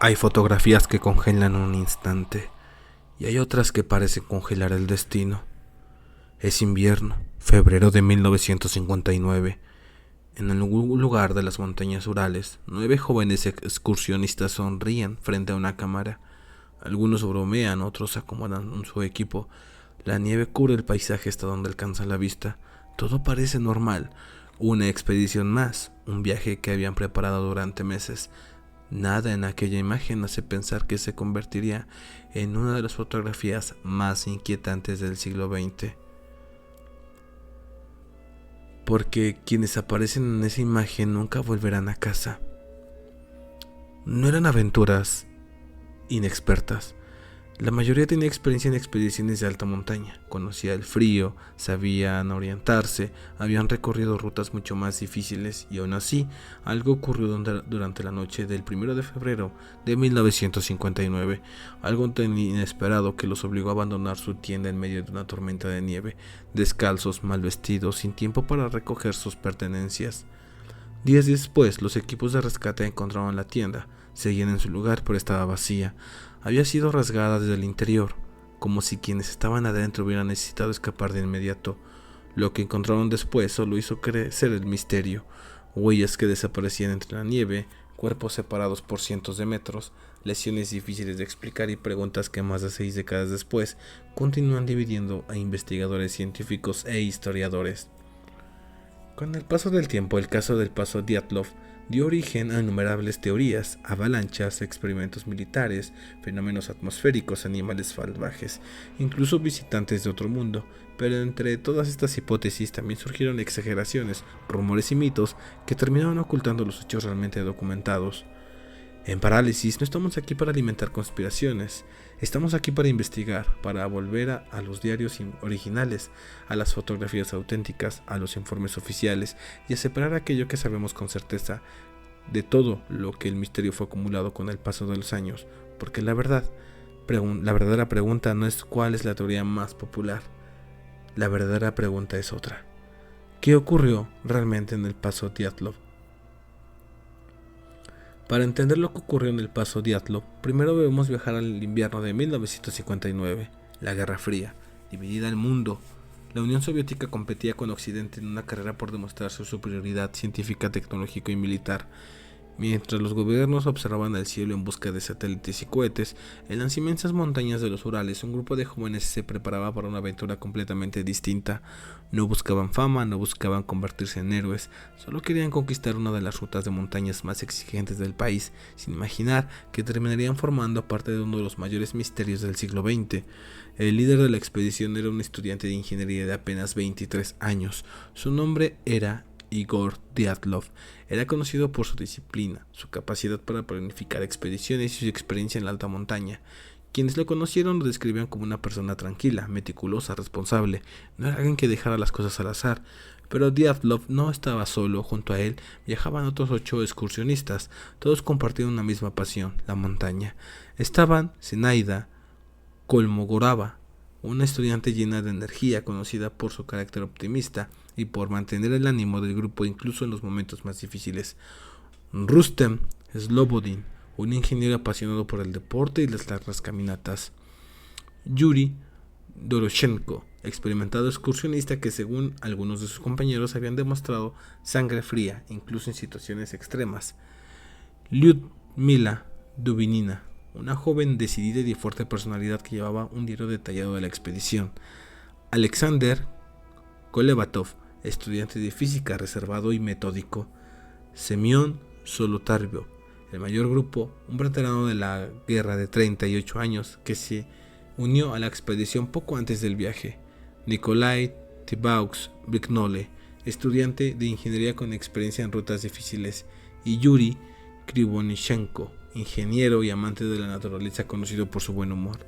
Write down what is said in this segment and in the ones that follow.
Hay fotografías que congelan un instante y hay otras que parecen congelar el destino. Es invierno, febrero de 1959. En algún lugar de las montañas Urales, 9 jóvenes excursionistas sonríen frente a una cámara. Algunos bromean, otros acomodan su equipo. La nieve cubre el paisaje hasta donde alcanza la vista. Todo parece normal. Una expedición más, un viaje que habían preparado durante meses. Nada en aquella imagen hace pensar que se convertiría en una de las fotografías más inquietantes del siglo XX. Porque quienes aparecen en esa imagen nunca volverán a casa. No eran aventuras inexpertas. La mayoría tenía experiencia en expediciones de alta montaña, conocía el frío, sabían orientarse, habían recorrido rutas mucho más difíciles y aún así, algo ocurrió durante la noche del 1 de febrero de 1959, algo tan inesperado que los obligó a abandonar su tienda en medio de una tormenta de nieve, descalzos, mal vestidos, sin tiempo para recoger sus pertenencias. Días después, los equipos de rescate encontraron la tienda. Seguían en su lugar, pero estaba vacía. Había sido rasgada desde el interior, como si quienes estaban adentro hubieran necesitado escapar de inmediato. Lo que encontraron después solo hizo crecer el misterio. Huellas que desaparecían entre la nieve, cuerpos separados por cientos de metros, lesiones difíciles de explicar y preguntas que más de 6 décadas después continúan dividiendo a investigadores científicos e historiadores. Con el paso del tiempo, el caso del Paso Dyatlov dio origen a innumerables teorías, avalanchas, experimentos militares, fenómenos atmosféricos, animales salvajes, incluso visitantes de otro mundo, pero entre todas estas hipótesis también surgieron exageraciones, rumores y mitos que terminaron ocultando los hechos realmente documentados. En Parálisis no estamos aquí para alimentar conspiraciones, estamos aquí para investigar, para volver a los diarios originales, a las fotografías auténticas, a los informes oficiales y a separar aquello que sabemos con certeza de todo lo que el misterio fue acumulado con el paso de los años, porque la verdadera pregunta no es cuál es la teoría más popular, la verdadera pregunta es otra. ¿Qué ocurrió realmente en el Paso Dyatlov? Para entender lo que ocurrió en el Paso Dyatlov, primero debemos viajar al invierno de 1959, la Guerra Fría, dividida el mundo. La Unión Soviética competía con Occidente en una carrera por demostrar su superioridad científica, tecnológica y militar. Mientras los gobiernos observaban el cielo en busca de satélites y cohetes, en las inmensas montañas de los Urales un grupo de jóvenes se preparaba para una aventura completamente distinta. No buscaban fama, no buscaban convertirse en héroes, solo querían conquistar una de las rutas de montañas más exigentes del país, sin imaginar que terminarían formando parte de uno de los mayores misterios del siglo XX. El líder de la expedición era un estudiante de ingeniería de apenas 23 años. Su nombre era Igor Dyatlov. Era conocido por su disciplina, su capacidad para planificar expediciones y su experiencia en la alta montaña. Quienes lo conocieron lo describían como una persona tranquila, meticulosa, responsable. No era alguien que dejara las cosas al azar. Pero Dyatlov no estaba solo, junto a él viajaban otros 8 excursionistas, todos compartían una misma pasión, la montaña. Estaban Zenaida Kolmogorova, una estudiante llena de energía, conocida por su carácter optimista y por mantener el ánimo del grupo incluso en los momentos más difíciles. Rustem Slobodin, un ingeniero apasionado por el deporte y las largas caminatas. Yuri Doroshenko, experimentado excursionista que según algunos de sus compañeros habían demostrado sangre fría, incluso en situaciones extremas. Lyudmila Dubinina, una joven decidida y de fuerte personalidad que llevaba un diario detallado de la expedición. Alexander Kolevatov, estudiante de física reservado y metódico. Semyon Solotaryov, el mayor grupo, un veterano de la guerra de 38 años que se unió a la expedición poco antes del viaje. Nikolai Tibaux Briknole, estudiante de ingeniería con experiencia en rutas difíciles, y Yuri Krivonichenko, ingeniero y amante de la naturaleza conocido por su buen humor.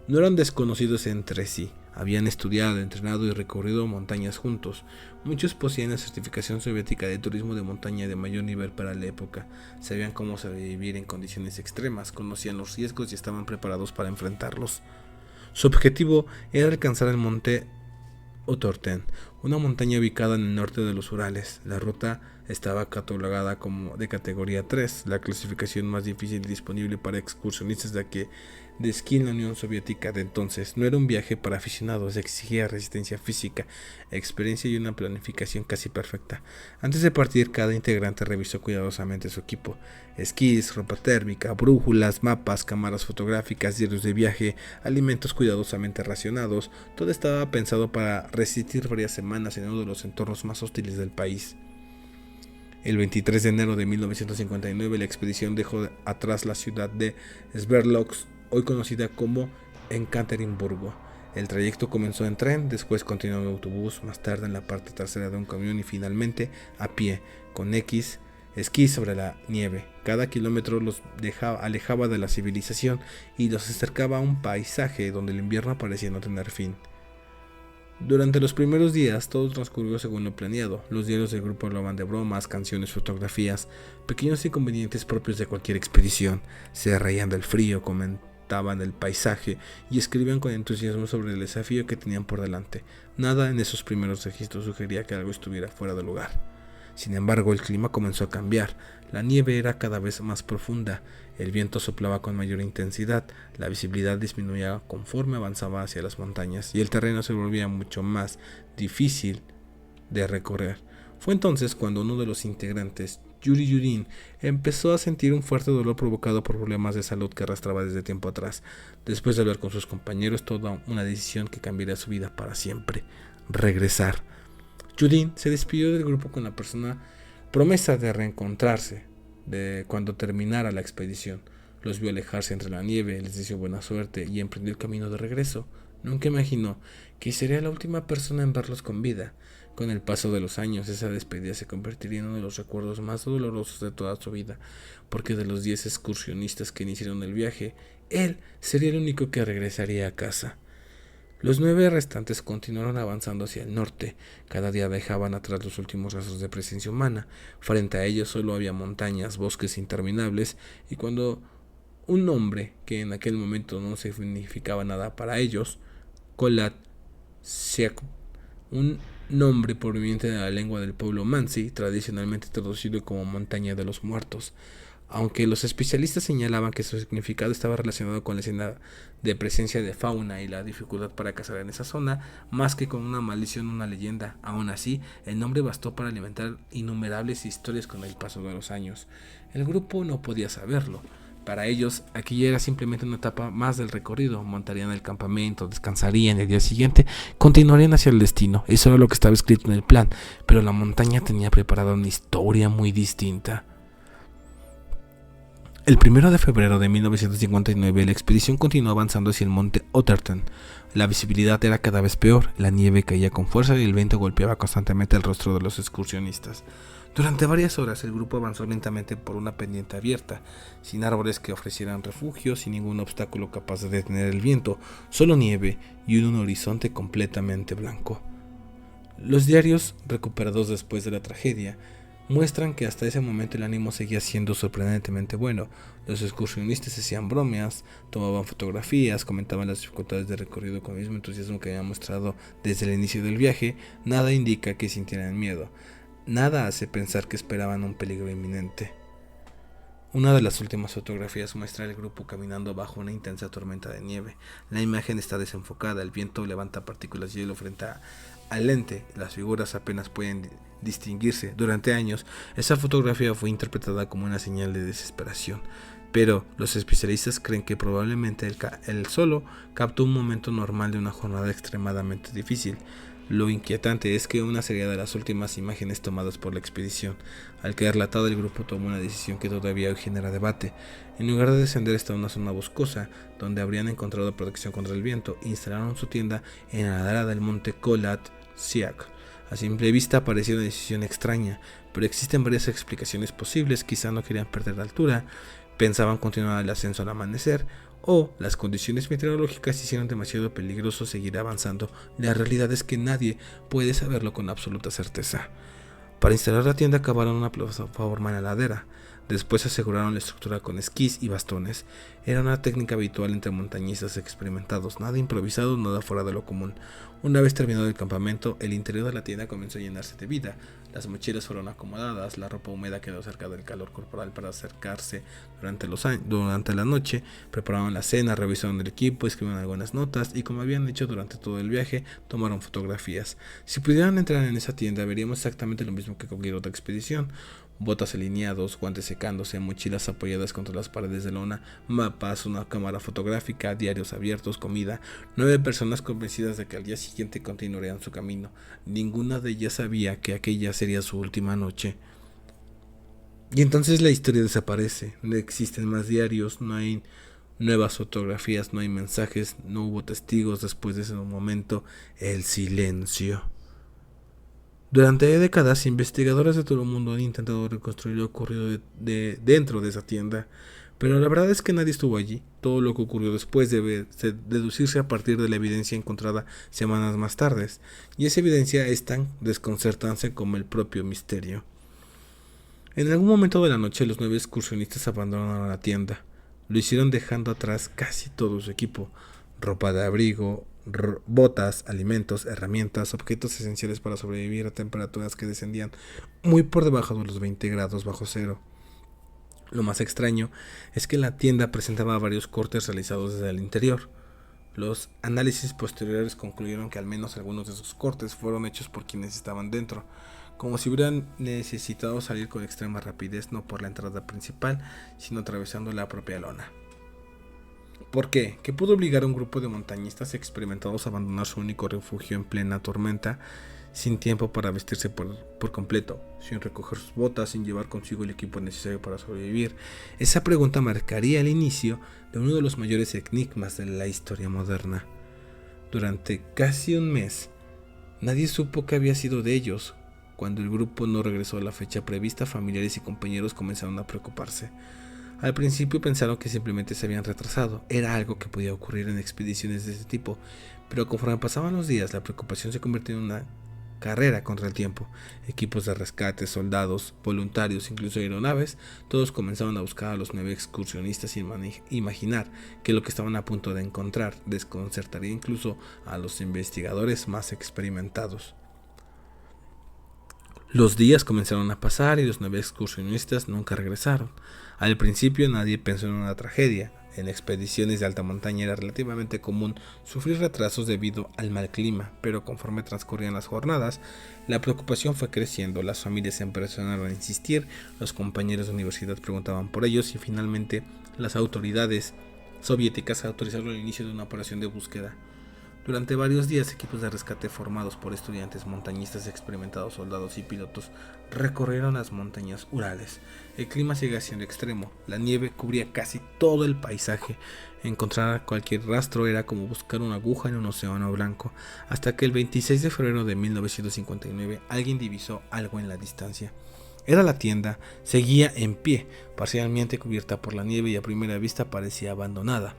No eran desconocidos entre sí, habían estudiado, entrenado y recorrido montañas juntos. Muchos poseían la certificación soviética de turismo de montaña de mayor nivel para la época, sabían cómo sobrevivir en condiciones extremas, conocían los riesgos y estaban preparados para enfrentarlos. Su objetivo era alcanzar el monte Otorten, una montaña ubicada en el norte de los Urales. La ruta estaba catalogada como de categoría 3, la clasificación más difícil disponible para excursionistas de esquí en la Unión Soviética de entonces. No era un viaje para aficionados, exigía resistencia física, experiencia y una planificación casi perfecta. Antes de partir, cada integrante revisó cuidadosamente su equipo: esquís, ropa térmica, brújulas, mapas, cámaras fotográficas, diarios de viaje, alimentos cuidadosamente racionados. Todo estaba pensado para resistir varias semanas en uno de los entornos más hostiles del país. El 23 de enero de 1959, la expedición dejó atrás la ciudad de Sverdlovsk, hoy conocida como Ekaterimburgo. El trayecto comenzó en tren, después continuó en autobús, más tarde en la parte trasera de un camión y finalmente a pie, con esquí sobre la nieve. Cada kilómetro los alejaba de la civilización y los acercaba a un paisaje donde el invierno parecía no tener fin. Durante los primeros días todo transcurrió según lo planeado. Los diarios del grupo hablaban de bromas, canciones, fotografías, pequeños inconvenientes propios de cualquier expedición. Se reían del frío, comentaban el paisaje y escribían con entusiasmo sobre el desafío que tenían por delante. Nada en esos primeros registros sugería que algo estuviera fuera de lugar. Sin embargo, el clima comenzó a cambiar. La nieve era cada vez más profunda, el viento soplaba con mayor intensidad, la visibilidad disminuía conforme avanzaba hacia las montañas y el terreno se volvía mucho más difícil de recorrer. Fue entonces cuando uno de los integrantes, Yuri Yudin, empezó a sentir un fuerte dolor provocado por problemas de salud que arrastraba desde tiempo atrás. Después de hablar con sus compañeros, tomó una decisión que cambiaría su vida para siempre: regresar. Yudin se despidió del grupo con la promesa de reencontrarse cuando terminara la expedición. Los vio alejarse entre la nieve, les deseó buena suerte y emprendió el camino de regreso. Nunca imaginó que sería la última persona en verlos con vida. Con el paso de los años, esa despedida se convertiría en uno de los recuerdos más dolorosos de toda su vida, porque de los 10 excursionistas que iniciaron el viaje, él sería el único que regresaría a casa. Los 9 restantes continuaron avanzando hacia el norte. Cada día dejaban atrás los últimos rastros de presencia humana. Frente a ellos solo había montañas, bosques interminables, y cuando un nombre que en aquel momento no significaba nada para ellos, Kholat Syakh, un nombre proveniente de la lengua del pueblo Mansi, tradicionalmente traducido como montaña de los muertos. Aunque los especialistas señalaban que su significado estaba relacionado con la escena de presencia de fauna y la dificultad para cazar en esa zona, más que con una maldición o una leyenda, aún así, el nombre bastó para alimentar innumerables historias con el paso de los años. El grupo no podía saberlo. Para ellos, aquella era simplemente una etapa más del recorrido. Montarían el campamento, descansarían y el día siguiente continuarían hacia el destino. Eso era lo que estaba escrito en el plan, pero la montaña tenía preparada una historia muy distinta. El 1 de febrero de 1959, la expedición continuó avanzando hacia el monte Otterton. La visibilidad era cada vez peor, la nieve caía con fuerza y el viento golpeaba constantemente el rostro de los excursionistas. Durante varias horas el grupo avanzó lentamente por una pendiente abierta, sin árboles que ofrecieran refugio, sin ningún obstáculo capaz de detener el viento, solo nieve y un horizonte completamente blanco. Los diarios, recuperados después de la tragedia, muestran que hasta ese momento el ánimo seguía siendo sorprendentemente bueno. Los excursionistas hacían bromas, tomaban fotografías, comentaban las dificultades de recorrido con el mismo entusiasmo que habían mostrado desde el inicio del viaje. Nada indica que sintieran miedo. Nada hace pensar que esperaban un peligro inminente. Una de las últimas fotografías muestra al grupo caminando bajo una intensa tormenta de nieve. La imagen está desenfocada, el viento levanta partículas de hielo frente al lente, las figuras apenas pueden distinguirse. Durante años, esa fotografía fue interpretada como una señal de desesperación, pero los especialistas creen que probablemente el solo captó un momento normal de una jornada extremadamente difícil. Lo inquietante es que una serie de las últimas imágenes tomadas por la expedición, al quedar relatada, el grupo tomó una decisión que todavía hoy genera debate. En lugar de descender hasta una zona boscosa, donde habrían encontrado protección contra el viento, instalaron su tienda en la ladera del monte Kholat Syakh. A simple vista parecía una decisión extraña, pero existen varias explicaciones posibles. Quizá no querían perder la altura, pensaban continuar el ascenso al amanecer, o las condiciones meteorológicas hicieron demasiado peligroso seguir avanzando. La realidad es que nadie puede saberlo con absoluta certeza. Para instalar la tienda cavaron una plataforma en la ladera. Después aseguraron la estructura con esquís y bastones. Era una técnica habitual entre montañistas experimentados, nada improvisado, nada fuera de lo común. Una vez terminado el campamento, el interior de la tienda comenzó a llenarse de vida. Las mochilas fueron acomodadas, la ropa húmeda quedó cerca del calor corporal para acercarse durante la noche. Prepararon la cena, revisaron el equipo, escribieron algunas notas y, como habían hecho durante todo el viaje, tomaron fotografías. Si pudieran entrar en esa tienda, veríamos exactamente lo mismo que cualquier otra expedición: botas alineados, guantes secándose, mochilas apoyadas contra las paredes de lona, mapas, una cámara fotográfica, diarios abiertos, comida. 9 personas convencidas de que al día siguiente continuarían su camino. Ninguna de ellas sabía que aquella sería su última noche. Y entonces la historia desaparece. No existen más diarios, no hay nuevas fotografías, no hay mensajes, no hubo testigos. Después de ese momento, el silencio. Durante décadas, investigadores de todo el mundo han intentado reconstruir lo ocurrido dentro de esa tienda, pero la verdad es que nadie estuvo allí. Todo lo que ocurrió después debe deducirse a partir de la evidencia encontrada semanas más tarde, y esa evidencia es tan desconcertante como el propio misterio. En algún momento de la noche, los 9 excursionistas abandonaron la tienda. Lo hicieron dejando atrás casi todo su equipo: ropa de abrigo, botas, alimentos, herramientas, objetos esenciales para sobrevivir a temperaturas que descendían muy por debajo de los 20 grados bajo cero. Lo más extraño es que la tienda presentaba varios cortes realizados desde el interior. Los análisis posteriores concluyeron que al menos algunos de esos cortes fueron hechos por quienes estaban dentro, como si hubieran necesitado salir con extrema rapidez, no por la entrada principal, sino atravesando la propia lona. ¿Por qué? ¿Qué pudo obligar a un grupo de montañistas experimentados a abandonar su único refugio en plena tormenta, sin tiempo para vestirse por completo, sin recoger sus botas, sin llevar consigo el equipo necesario para sobrevivir? Esa pregunta marcaría el inicio de uno de los mayores enigmas de la historia moderna. Durante casi un mes, nadie supo qué había sido de ellos. Cuando el grupo no regresó a la fecha prevista, familiares y compañeros comenzaron a preocuparse. Al principio pensaron que simplemente se habían retrasado. Era algo que podía ocurrir en expediciones de este tipo, pero conforme pasaban los días, la preocupación se convirtió en una carrera contra el tiempo. Equipos de rescate, soldados, voluntarios, incluso aeronaves, todos comenzaron a buscar a los 9 excursionistas sin imaginar que lo que estaban a punto de encontrar desconcertaría incluso a los investigadores más experimentados. Los días comenzaron a pasar y los 9 excursionistas nunca regresaron. Al principio nadie pensó en una tragedia. En expediciones de alta montaña era relativamente común sufrir retrasos debido al mal clima, pero conforme transcurrían las jornadas, la preocupación fue creciendo. Las familias empezaron a insistir, los compañeros de universidad preguntaban por ellos y finalmente las autoridades soviéticas autorizaron el inicio de una operación de búsqueda. Durante varios días, equipos de rescate formados por estudiantes, montañistas experimentados, soldados y pilotos recorrieron las montañas Urales. El clima seguía siendo extremo, la nieve cubría casi todo el paisaje. Encontrar cualquier rastro era como buscar una aguja en un océano blanco, hasta que el 26 de febrero de 1959 alguien divisó algo en la distancia. Era la tienda, seguía en pie, parcialmente cubierta por la nieve y a primera vista parecía abandonada.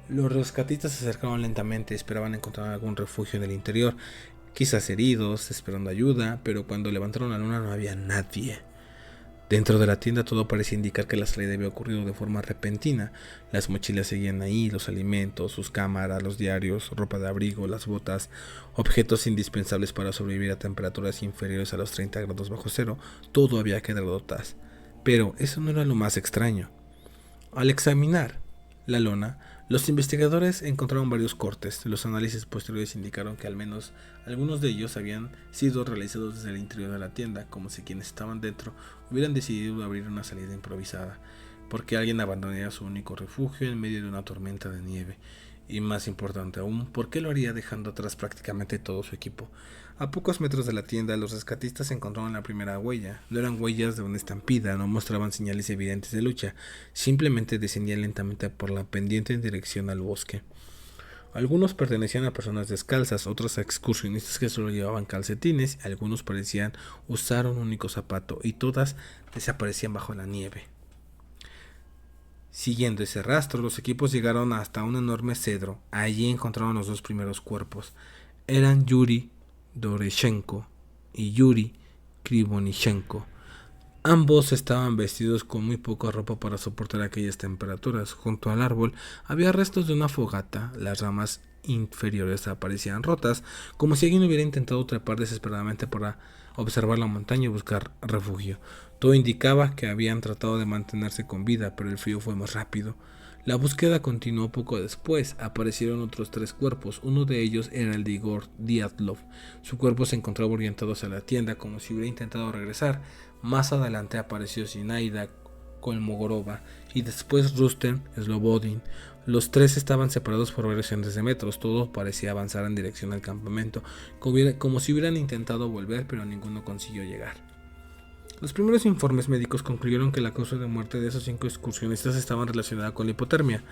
Los rescatistas se acercaron lentamente, esperaban encontrar algún refugio en el interior, quizás heridos, esperando ayuda, pero cuando levantaron la luna no había nadie. Dentro de la tienda todo parecía indicar que la salida había ocurrido de forma repentina. Las mochilas seguían ahí, los alimentos, sus cámaras, los diarios, ropa de abrigo, las botas, objetos indispensables para sobrevivir a temperaturas inferiores a los 30 grados bajo cero, todo había quedado atrás. Pero eso no era lo más extraño. Al examinar la lona, los investigadores encontraron varios cortes. Los análisis posteriores indicaron que al menos algunos de ellos habían sido realizados desde el interior de la tienda, como si quienes estaban dentro hubieran decidido abrir una salida improvisada, porque alguien abandonaría su único refugio en medio de una tormenta de nieve. Y más importante aún, ¿por qué lo haría dejando atrás prácticamente todo su equipo? A pocos metros de la tienda, los rescatistas encontraron la primera huella. No eran huellas de una estampida, no mostraban señales evidentes de lucha, simplemente descendían lentamente por la pendiente en dirección al bosque. Algunos pertenecían a personas descalzas, otros a excursionistas que solo llevaban calcetines, algunos parecían usar un único zapato, y todas desaparecían bajo la nieve. Siguiendo ese rastro, los equipos llegaron hasta un enorme cedro. Allí encontraron los 2 primeros cuerpos. Eran Yuri Doreshenko y Yuri Krivonichenko. Ambos estaban vestidos con muy poca ropa para soportar aquellas temperaturas. Junto al árbol había restos de una fogata, las ramas inferiores aparecían rotas, como si alguien hubiera intentado trepar desesperadamente para observar la montaña y buscar refugio. Todo indicaba que habían tratado de mantenerse con vida, pero el frío fue más rápido. La búsqueda continuó poco después. Aparecieron otros 3 cuerpos. Uno de ellos era el de Igor Dyatlov. Su cuerpo se encontraba orientado hacia la tienda, como si hubiera intentado regresar. Más adelante apareció Zinaida Kolmogorova y después Rustem Slobodin. Los 3 estaban separados por varios cientos de metros. Todo parecía avanzar en dirección al campamento, como si hubieran intentado volver, pero ninguno consiguió llegar. Los primeros informes médicos concluyeron que la causa de muerte de esos 5 excursionistas estaba relacionada con la hipotermia.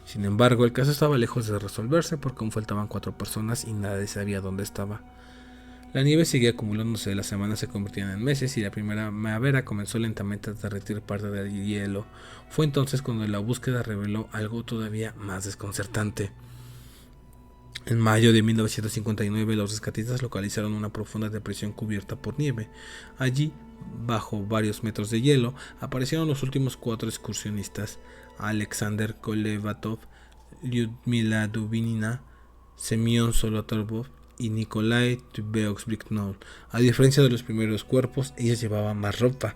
Sin embargo, el caso estaba lejos de resolverse porque aún faltaban 4 personas y nadie sabía dónde estaba. La nieve seguía acumulándose, las semanas se convertían en meses y la primavera comenzó lentamente a derretir parte del hielo. Fue entonces cuando la búsqueda reveló algo todavía más desconcertante. En mayo de 1959 los rescatistas localizaron una profunda depresión cubierta por nieve. Allí, bajo varios metros de hielo, aparecieron los últimos 4 excursionistas: Alexander Kolevatov, Lyudmila Dubinina, Semyon Solotarov y Nikolai Tveox-Briknov. A diferencia de los primeros cuerpos, ellos llevaban más ropa.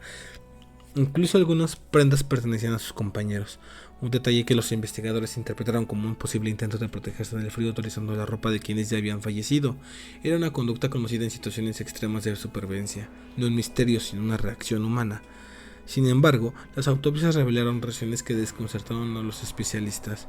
Incluso algunas prendas pertenecían a sus compañeros, un detalle que los investigadores interpretaron como un posible intento de protegerse del frío utilizando la ropa de quienes ya habían fallecido. Era una conducta conocida en situaciones extremas de supervivencia, no un misterio sino una reacción humana. Sin embargo, las autopsias revelaron reacciones que desconcertaron a los especialistas.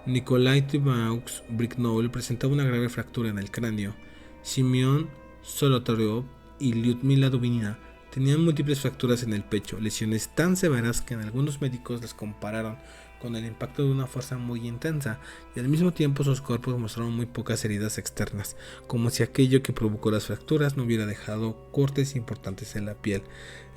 Nikolai Tveox-Briknov presentaba una grave fractura en el cráneo. Semyon Solotaryov y Lyudmila Dubinina tenían múltiples fracturas en el pecho, lesiones tan severas que en algunos médicos las compararon con el impacto de una fuerza muy intensa, y al mismo tiempo sus cuerpos mostraron muy pocas heridas externas, como si aquello que provocó las fracturas no hubiera dejado cortes importantes en la piel.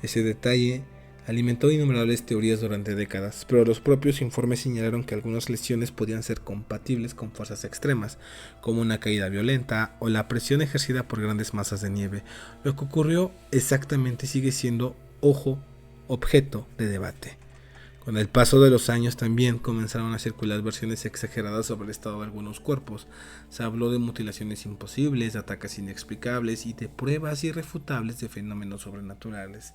Ese detalle alimentó innumerables teorías durante décadas, pero los propios informes señalaron que algunas lesiones podían ser compatibles con fuerzas extremas, como una caída violenta o la presión ejercida por grandes masas de nieve. Lo que ocurrió exactamente sigue siendo, objeto de debate. Con el paso de los años también comenzaron a circular versiones exageradas sobre el estado de algunos cuerpos. Se habló de mutilaciones imposibles, de ataques inexplicables y de pruebas irrefutables de fenómenos sobrenaturales.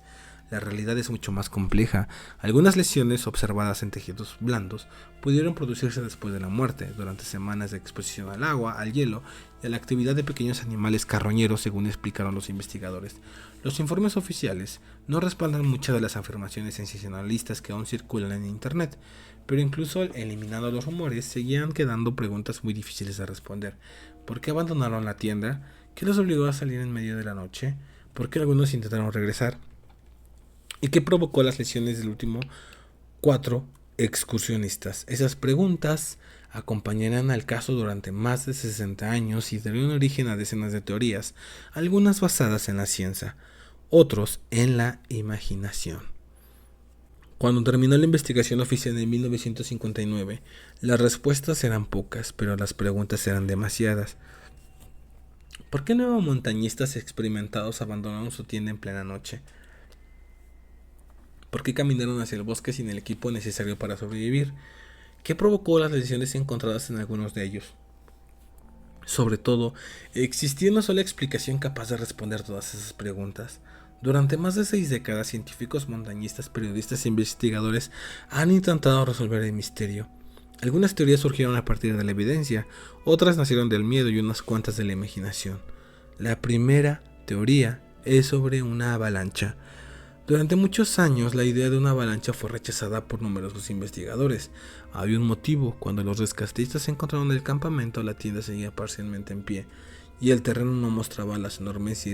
La realidad es mucho más compleja. Algunas lesiones observadas en tejidos blandos pudieron producirse después de la muerte, durante semanas de exposición al agua, al hielo y a la actividad de pequeños animales carroñeros, según explicaron los investigadores. Los informes oficiales no respaldan muchas de las afirmaciones sensacionalistas que aún circulan en internet, pero incluso eliminando los rumores, seguían quedando preguntas muy difíciles de responder. ¿Por qué abandonaron la tienda? ¿Qué los obligó a salir en medio de la noche? ¿Por qué algunos intentaron regresar? ¿Y qué provocó las lesiones del último 4 excursionistas? Esas preguntas acompañarán al caso durante más de 60 años y darán origen a decenas de teorías, algunas basadas en la ciencia, otros en la imaginación. Cuando terminó la investigación oficial en 1959, las respuestas eran pocas, pero las preguntas eran demasiadas. ¿Por qué 9 montañistas experimentados abandonaron su tienda en plena noche? ¿Por qué caminaron hacia el bosque sin el equipo necesario para sobrevivir? ¿Qué provocó las lesiones encontradas en algunos de ellos? Sobre todo, ¿existía una sola explicación capaz de responder todas esas preguntas? Durante más de 6 décadas, científicos, montañistas, periodistas e investigadores han intentado resolver el misterio. Algunas teorías surgieron a partir de la evidencia, otras nacieron del miedo y unas cuantas de la imaginación. La primera teoría es sobre una avalancha. Durante muchos años, la idea de una avalancha fue rechazada por numerosos investigadores. Había un motivo: cuando los rescatistas se encontraron en el campamento, la tienda seguía parcialmente en pie, y el terreno no mostraba las enormes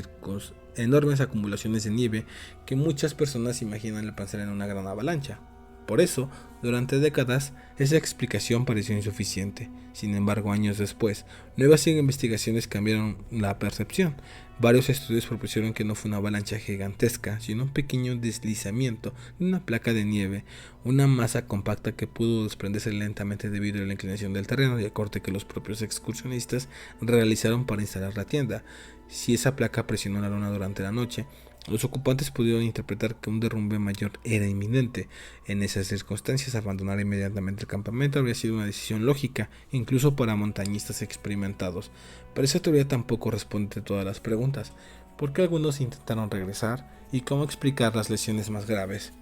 acumulaciones de nieve que muchas personas imaginan al pensar en una gran avalancha. Por eso, durante décadas, esa explicación pareció insuficiente. Sin embargo, años después, nuevas investigaciones cambiaron la percepción. Varios estudios propusieron que no fue una avalancha gigantesca, sino un pequeño deslizamiento de una placa de nieve, una masa compacta que pudo desprenderse lentamente debido a la inclinación del terreno y el corte que los propios excursionistas realizaron para instalar la tienda. Si esa placa presionó la luna durante la noche, Los ocupantes pudieron interpretar que un derrumbe mayor era inminente. En esas circunstancias, abandonar inmediatamente el campamento habría sido una decisión lógica, incluso para montañistas experimentados. Pero esa teoría tampoco responde a todas las preguntas. ¿Por qué algunos intentaron regresar? ¿Y cómo explicar las lesiones más graves?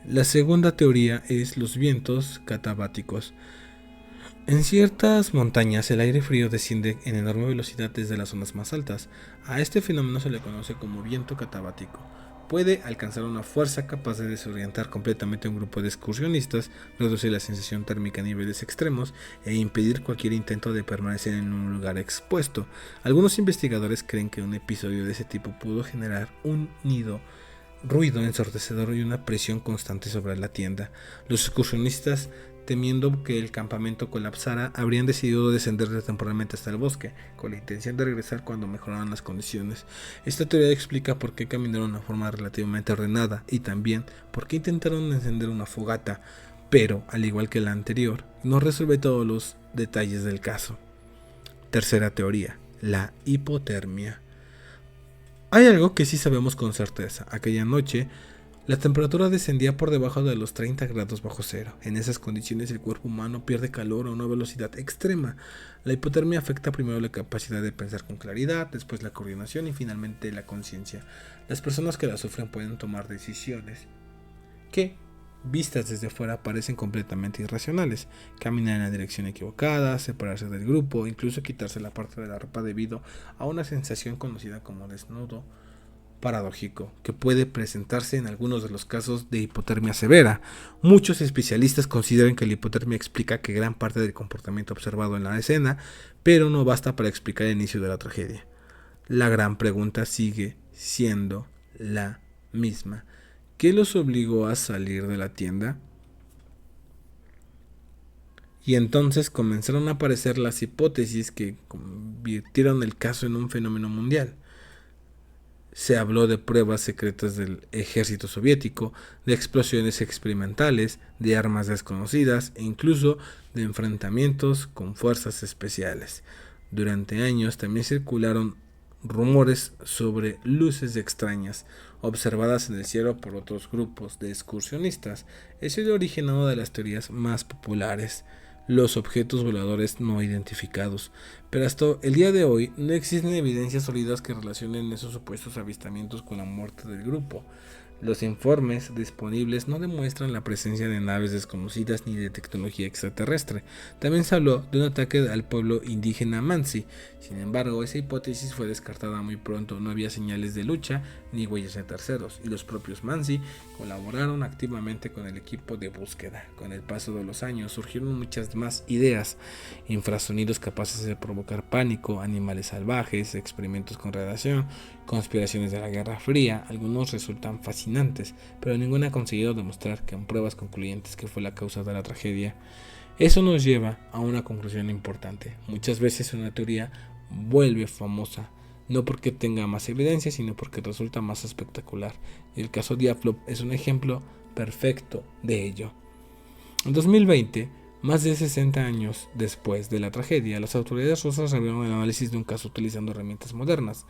La segunda teoría es los vientos catabáticos. En ciertas montañas el aire frío desciende en enorme velocidad desde las zonas más altas. A este fenómeno se le conoce como viento catabático. Puede alcanzar una fuerza capaz de desorientar completamente a un grupo de excursionistas, reducir la sensación térmica a niveles extremos e impedir cualquier intento de permanecer en un lugar expuesto. Algunos investigadores creen que un episodio de ese tipo pudo generar un ruido ensordecedor y una presión constante sobre la tienda. Los excursionistas, temiendo que el campamento colapsara, habrían decidido descender temporalmente hasta el bosque, con la intención de regresar cuando mejoraran las condiciones. Esta teoría explica por qué caminaron de una forma relativamente ordenada y también por qué intentaron encender una fogata, pero, al igual que la anterior, no resuelve todos los detalles del caso. Tercera teoría, la hipotermia. Hay algo que sí sabemos con certeza. Aquella noche, la temperatura descendía por debajo de los 30 grados bajo cero. En esas condiciones el cuerpo humano pierde calor a una velocidad extrema. La hipotermia afecta primero la capacidad de pensar con claridad, después la coordinación y finalmente la conciencia. Las personas que la sufren pueden tomar decisiones que, vistas desde fuera, parecen completamente irracionales. Caminar en la dirección equivocada, separarse del grupo, incluso quitarse la parte de la ropa debido a una sensación conocida como desnudo paradójico, que puede presentarse en algunos de los casos de hipotermia severa. Muchos especialistas consideran que la hipotermia explica que gran parte del comportamiento observado en la escena, pero no basta para explicar el inicio de la tragedia. La gran pregunta sigue siendo la misma. ¿Qué los obligó a salir de la tienda? Y entonces comenzaron a aparecer las hipótesis que convirtieron el caso en un fenómeno mundial. Se habló de pruebas secretas del ejército soviético, de explosiones experimentales, de armas desconocidas e incluso de enfrentamientos con fuerzas especiales. Durante años también circularon rumores sobre luces extrañas observadas en el cielo por otros grupos de excursionistas. Es el origen de una de las teorías más populares, los objetos voladores no identificados, pero hasta el día de hoy no existen evidencias sólidas que relacionen esos supuestos avistamientos con la muerte del grupo. Los informes disponibles no demuestran la presencia de naves desconocidas ni de tecnología extraterrestre. También se habló de un ataque al pueblo indígena Mansi. Sin embargo, esa hipótesis fue descartada muy pronto. No había señales de lucha ni huellas de terceros, y los propios Mansi colaboraron activamente con el equipo de búsqueda. Con el paso de los años surgieron muchas más ideas: infrasonidos capaces de provocar pánico, animales salvajes, experimentos con radiación, conspiraciones de la Guerra Fría. Algunos resultan fascinantes, pero ninguno ha conseguido demostrar con pruebas concluyentes que fue la causa de la tragedia. Eso nos lleva a una conclusión importante. Muchas veces una teoría vuelve famosa, no porque tenga más evidencia, sino porque resulta más espectacular. Y el caso Dyatlov es un ejemplo perfecto de ello. En 2020, más de 60 años después de la tragedia, las autoridades rusas realizaron el análisis de un caso utilizando herramientas modernas.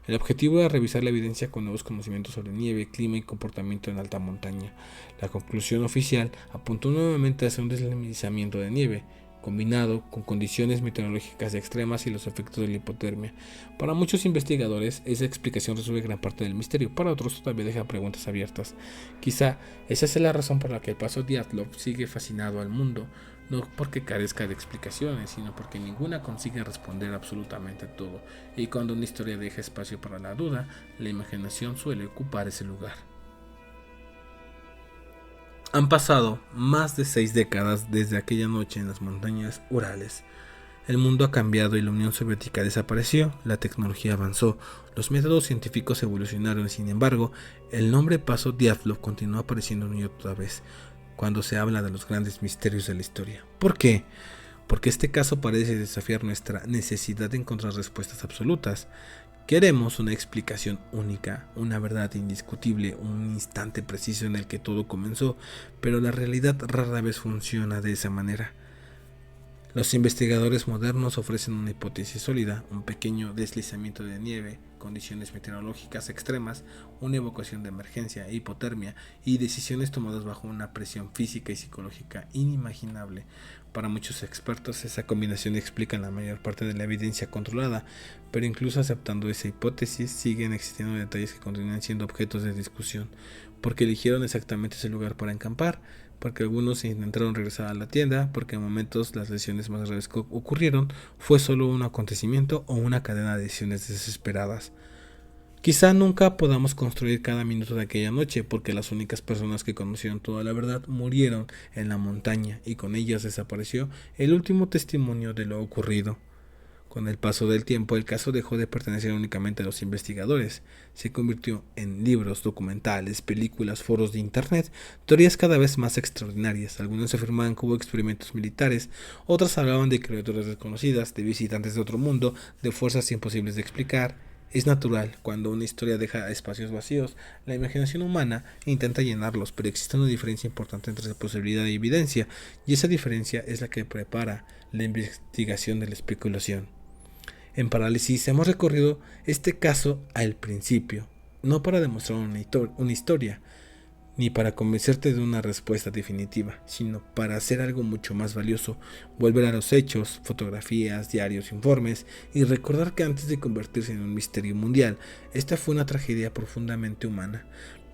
El objetivo era revisar la evidencia con nuevos conocimientos sobre nieve, clima y comportamiento en alta montaña. La conclusión oficial apuntó nuevamente hacia un deslizamiento de nieve, combinado con condiciones meteorológicas extremas y los efectos de la hipotermia. Para muchos investigadores, esa explicación resuelve gran parte del misterio. Para otros, todavía deja preguntas abiertas. Quizá esa es la razón por la que el paso Dyatlov sigue fascinado al mundo. No porque carezca de explicaciones, sino porque ninguna consigue responder absolutamente todo, y cuando una historia deja espacio para la duda, la imaginación suele ocupar ese lugar. Han pasado más de 6 décadas desde aquella noche en las montañas Urales. El mundo ha cambiado y la Unión Soviética desapareció, la tecnología avanzó, los métodos científicos evolucionaron. Sin embargo, el nombre paso Dyatlov continúa apareciendo una y otra vez cuando se habla de los grandes misterios de la historia. ¿Por qué? Porque este caso parece desafiar nuestra necesidad de encontrar respuestas absolutas. Queremos una explicación única, una verdad indiscutible, un instante preciso en el que todo comenzó, pero la realidad rara vez funciona de esa manera. Los investigadores modernos ofrecen una hipótesis sólida: un pequeño deslizamiento de nieve, condiciones meteorológicas extremas, una evacuación de emergencia, hipotermia y decisiones tomadas bajo una presión física y psicológica inimaginable. Para muchos expertos, esa combinación explica la mayor parte de la evidencia controlada, pero incluso aceptando esa hipótesis, siguen existiendo detalles que continúan siendo objetos de discusión. ¿Por qué eligieron exactamente ese lugar para acampar? Porque algunos intentaron regresar a la tienda, porque en momentos las lesiones más graves que ocurrieron fue solo un acontecimiento o una cadena de decisiones desesperadas. Quizá nunca podamos construir cada minuto de aquella noche, porque las únicas personas que conocieron toda la verdad murieron en la montaña y con ellas desapareció el último testimonio de lo ocurrido. Con el paso del tiempo, el caso dejó de pertenecer únicamente a los investigadores. Se convirtió en libros, documentales, películas, foros de internet, teorías cada vez más extraordinarias. Algunos afirmaban que hubo experimentos militares, otras hablaban de criaturas desconocidas, de visitantes de otro mundo, de fuerzas imposibles de explicar. Es natural, cuando una historia deja espacios vacíos, la imaginación humana intenta llenarlos, pero existe una diferencia importante entre posibilidad y evidencia, y esa diferencia es la que prepara la investigación de la especulación. En Parálisis hemos recorrido este caso al principio, no para demostrar una historia, ni para convencerte de una respuesta definitiva, sino para hacer algo mucho más valioso: volver a los hechos, fotografías, diarios, informes, y recordar que antes de convertirse en un misterio mundial, esta fue una tragedia profundamente humana.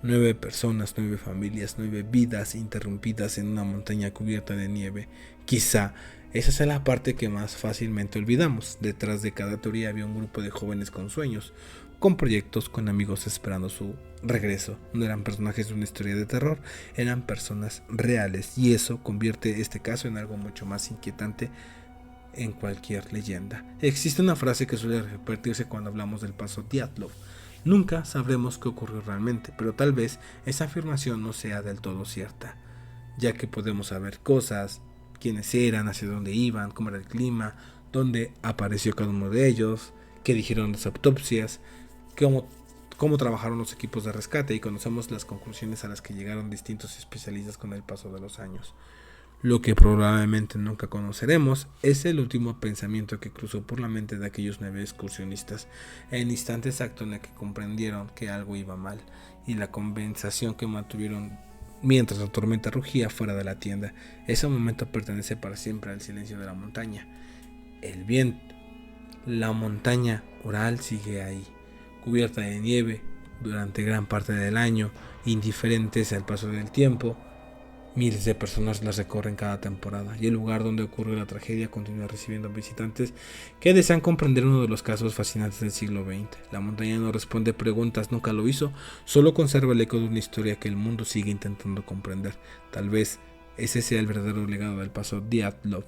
9 personas, 9 familias, 9 vidas interrumpidas en una montaña cubierta de nieve. Quizá esa sea la parte que más fácilmente olvidamos. Detrás de cada teoría había un grupo de jóvenes con sueños, con proyectos, con amigos esperando su regreso. No eran personajes de una historia de terror, eran personas reales, y eso convierte este caso en algo mucho más inquietante en cualquier leyenda. Existe una frase que suele repetirse cuando hablamos del paso Dyatlov: nunca sabremos qué ocurrió realmente, pero tal vez esa afirmación no sea del todo cierta, ya que podemos saber cosas: quiénes eran, hacia dónde iban, cómo era el clima, dónde apareció cada uno de ellos, qué dijeron las autopsias, cómo trabajaron los equipos de rescate, y conocemos las conclusiones a las que llegaron distintos especialistas con el paso de los años. Lo que probablemente nunca conoceremos es el último pensamiento que cruzó por la mente de aquellos 9 excursionistas, el instante exacto en el que comprendieron que algo iba mal, y la conversación que mantuvieron mientras la tormenta rugía fuera de la tienda. Ese momento pertenece para siempre al silencio de la montaña. El viento, la montaña Ural sigue ahí, cubierta de nieve durante gran parte del año, indiferentes al paso del tiempo. Miles de personas las recorren cada temporada, y el lugar donde ocurre la tragedia continúa recibiendo visitantes que desean comprender uno de los casos fascinantes del siglo XX. La montaña no responde preguntas, nunca lo hizo, solo conserva el eco de una historia que el mundo sigue intentando comprender. Tal vez ese sea el verdadero legado del paso Dyatlov: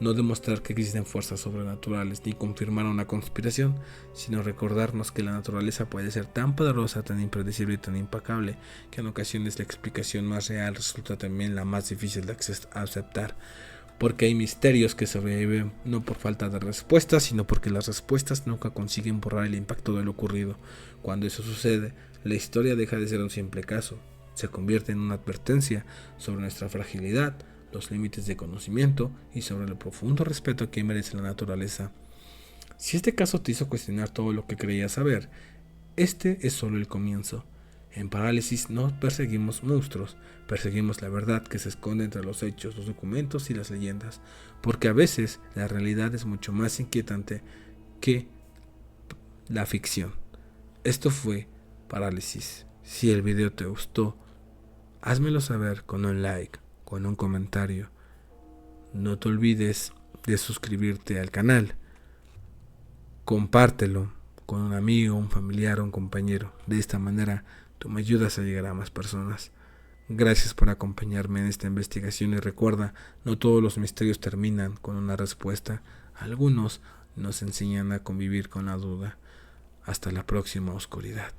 no demostrar que existen fuerzas sobrenaturales ni confirmar una conspiración, sino recordarnos que la naturaleza puede ser tan poderosa, tan impredecible y tan impecable, que en ocasiones la explicación más real resulta también la más difícil de aceptar, porque hay misterios que sobreviven no por falta de respuestas, sino porque las respuestas nunca consiguen borrar el impacto de lo ocurrido. Cuando eso sucede, la historia deja de ser un simple caso, se convierte en una advertencia sobre nuestra fragilidad, los límites de conocimiento y sobre el profundo respeto que merece la naturaleza. Si este caso te hizo cuestionar todo lo que creías saber, este es solo el comienzo. En Parálisis no perseguimos monstruos, perseguimos la verdad que se esconde entre los hechos, los documentos y las leyendas, porque a veces la realidad es mucho más inquietante que la ficción. Esto fue Parálisis. Si el video te gustó, házmelo saber con un like, con un comentario. No te olvides de suscribirte al canal. Compártelo con un amigo, un familiar o un compañero. De esta manera tú me ayudas a llegar a más personas. Gracias por acompañarme en esta investigación, y recuerda, no todos los misterios terminan con una respuesta. Algunos nos enseñan a convivir con la duda. Hasta la próxima, oscuridad.